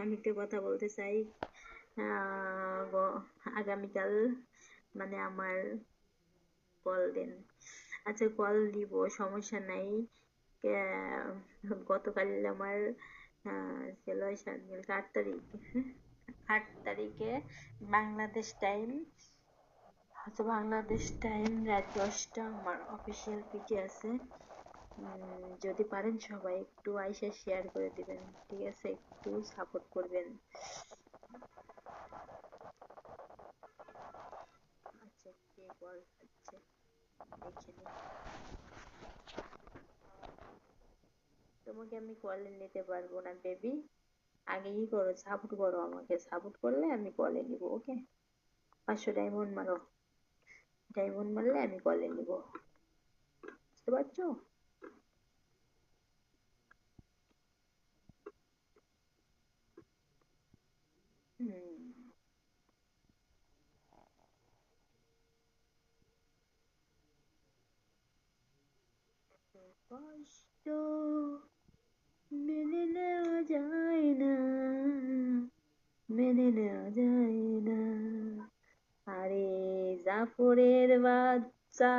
আমি একটা কথা বলতে চাই। আগামীকাল মানে আমার কল দেন। আচ্ছা কল দিব, সমস্যা নাই। গতকাল আমার ছিল 8 তারিখ, 8 তারিখে বাংলাদেশ টাইম, বাংলাদেশ টাইম রাত 10টা আমার অফিসিয়াল পিটি আছে। যদি পারেন সবাই একটু আইসা শেয়ার করে দিবেন, ঠিক আছে? একটু সাপোর্ট করবেন। আচ্ছা কে কল হচ্ছে দেখে নি। তোমাকে আমি কলে নিতে পারবো না বেবি। আগে ই করো, সাপোর্ট করো, আমাকে সাপোর্ট করলে আমি কলে নিব। ওকে, 500 ডায়মন্ড মারো। ডায়মন্ড মারলে আমি কলে নিব, বুঝতে পারছো? হুম। কষ্ট মেনে নেওয়া যায় না, মেনে নেওয়া যায় না। আরে জাফরের বাচ্চা,